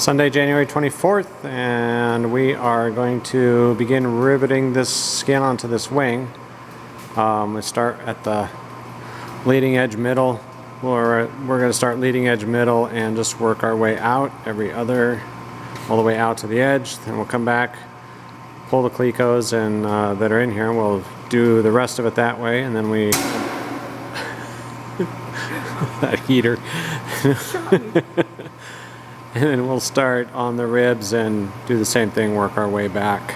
Sunday, January 24th, and we are going to begin riveting this skin onto this wing. We start at the leading edge middle. We're going to start leading edge middle and just work our way out all the way out to the edge. Then we'll come back, pull the clecos and that are in here, and we'll do the rest of it that way, and then we that heater. And then we'll start on the ribs and do the same thing, work our way back.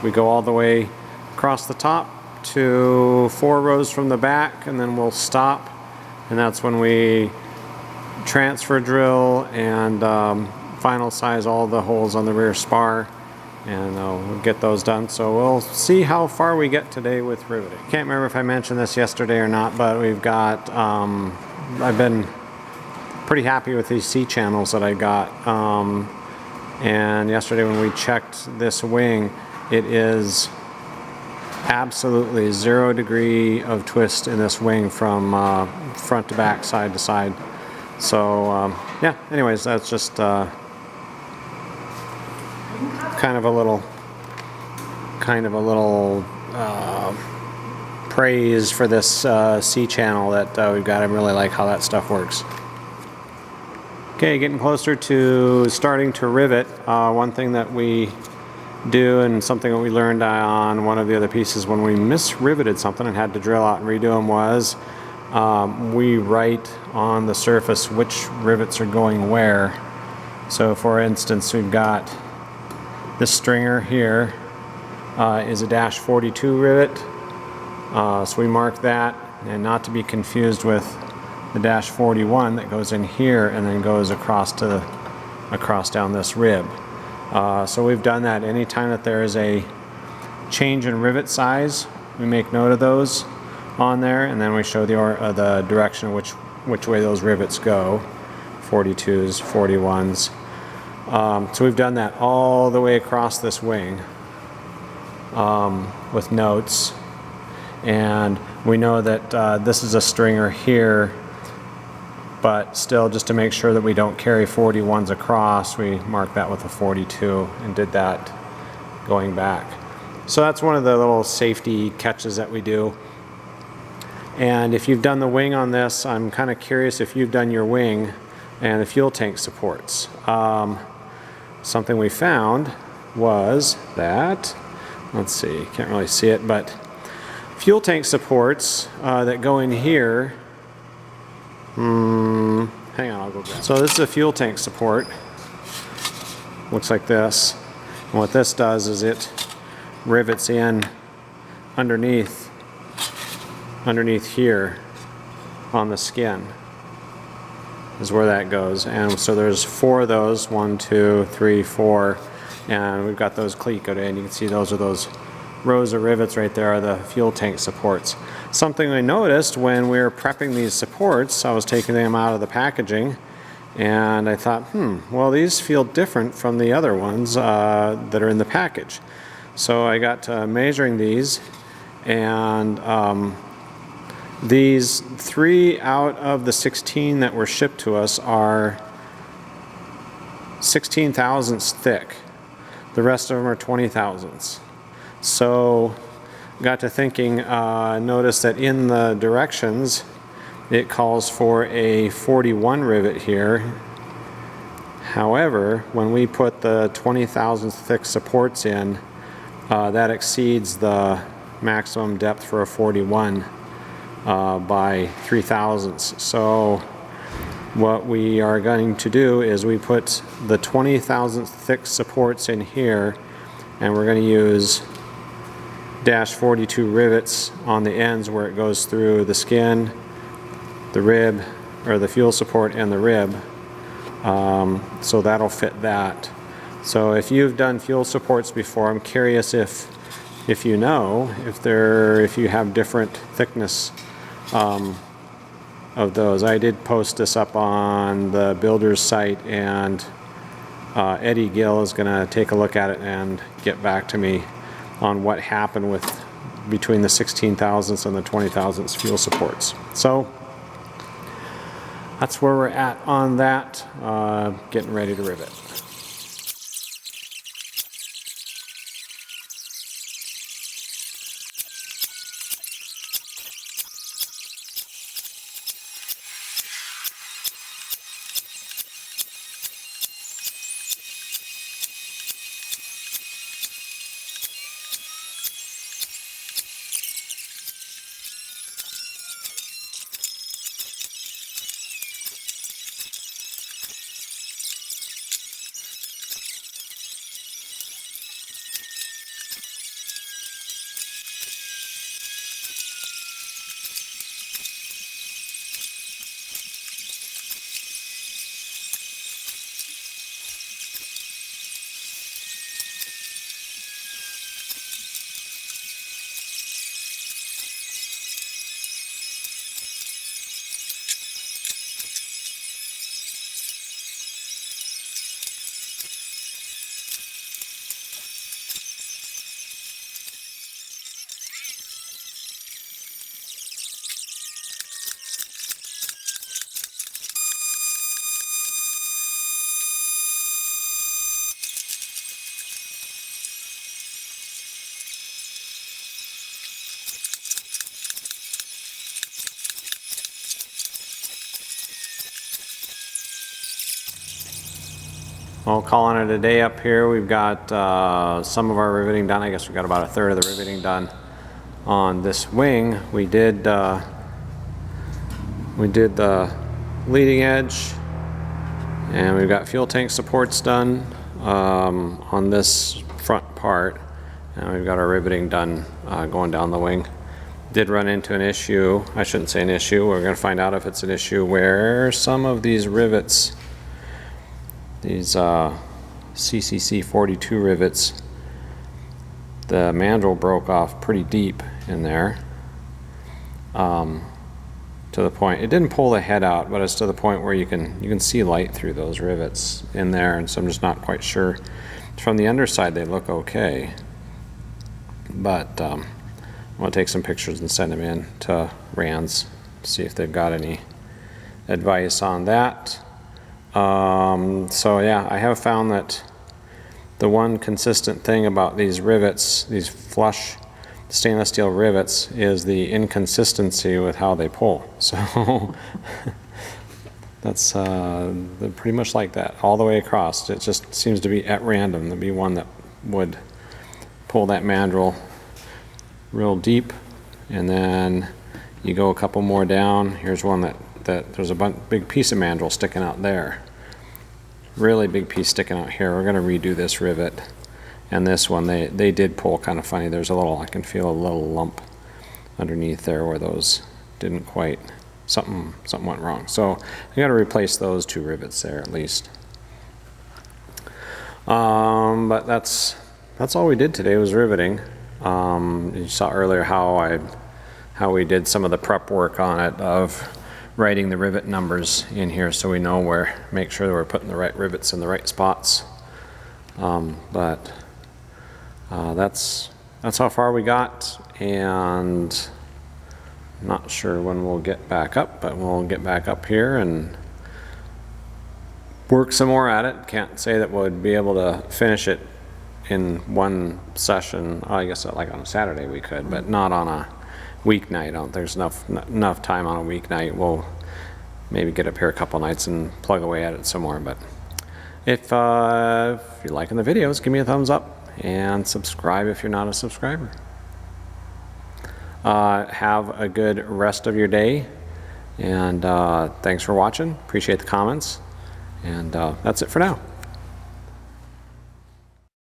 We go all the way across the top to 4 rows from the back, and then we'll stop, and that's when we transfer drill and final size all the holes on the rear spar, and we'll get those done. So we'll see how far we get today with riveting. Can't remember if I mentioned this yesterday or not, but we've got I've been pretty happy with these C-channels that I got, and yesterday when we checked this wing, it is absolutely 0 degree of twist in this wing from front to back, side to side. So yeah, anyways, that's just kind of a little praise for this C-channel that we've got. I really like how that stuff works. Okay, getting closer to starting to rivet. One thing that we do, and something that we learned on one of the other pieces when we misriveted something and had to drill out and redo them, was we write on the surface which rivets are going where. So for instance, we've got this stringer here is a -42 rivet. So we mark that, and not to be confused with the -41 that goes in here and then goes across down this rib. So we've done that. Anytime that there is a change in rivet size, we make note of those on there, and then we show the direction which way those rivets go, 42s, 41s. So we've done that all the way across this wing with notes, and we know that this is a stringer here, but still, just to make sure that we don't carry 41s across, we mark that with a 42 and did that going back. So that's one of the little safety catches that we do. And if you've done the wing on this, I'm kind of curious if you've done your wing and the fuel tank supports. Something we found was that, let's see, can't really see it, but fuel tank supports that go in here. Hang on, I'll go grab it. So this is a fuel tank support. Looks like this. And what this does is it rivets in underneath here on the skin is where that goes. And so there's 4 of those, 1, 2, 3, 4, and we've got those clecoed in. You can see those are those rows of rivets right there are the fuel tank supports. Something I noticed when we were prepping these supports, I was taking them out of the packaging, and I thought, well, these feel different from the other ones that are in the package. So I got to measuring these, and these 3 out of the 16 that were shipped to us are 16 thousandths thick. The rest of them are 20 thousandths. So got to thinking, notice that in the directions it calls for a 41 rivet here. However, when we put the 20 thousandth thick supports in, that exceeds the maximum depth for a 41 by 3 thousandths. So what we are going to do is we put the 20 thousandth thick supports in here, and we're going to use -42 rivets on the ends where it goes through the skin, the rib, or the fuel support and the rib. So that'll fit that. So if you've done fuel supports before, I'm curious if you know if you have different thickness of those. I did post this up on the builder's site, and Eddie Gill is going to take a look at it and get back to me on what happened between the 16 thousandths and the 20 thousandths fuel supports. So that's where we're at on that, getting ready to rivet. Well, calling it a day up here. We've got some of our riveting done. I guess we've got about a third of the riveting done on this wing. We did the leading edge, and we've got fuel tank supports done on this front part, and we've got our riveting done going down the wing. Did run into an issue. I shouldn't say an issue. We're going to find out if it's an issue where some of these rivets, these CCC 42 rivets, the mandrel broke off pretty deep in there, to the point it didn't pull the head out, but it's to the point where you can see light through those rivets in there, and so I'm just not quite sure. From the underside they look okay, but I'm going to take some pictures and send them in to Rands to see if they've got any advice on that. So yeah, I have found that the one consistent thing about these rivets, these flush stainless steel rivets, is the inconsistency with how they pull. So that's they're pretty much like that all the way across. It just seems to be at random. There'd be one that would pull that mandrel real deep, and then you go a couple more down. Here's one that there's a big piece of mandrel sticking out there. Really big piece sticking out here. We're going to redo this rivet, and this one they did pull kind of funny. There's a little, I can feel a little lump underneath there where those didn't quite, something went wrong. So I got to replace those two rivets there at least. But that's all we did today was riveting. You saw earlier how we did some of the prep work on it of writing the rivet numbers in here so we know make sure that we're putting the right rivets in the right spots. But that's how far we got, and not sure when we'll get back up, but we'll get back up here and work some more at it. Can't say that we'd be able to finish it in one session. I guess like on a Saturday we could, but not on a weeknight. I don't think there's enough time on a weeknight. We'll maybe get up here a couple nights and plug away at it some more. But if you're liking the videos, give me a thumbs up and subscribe if you're not a subscriber. Have a good rest of your day, and thanks for watching. Appreciate the comments, and that's it for now.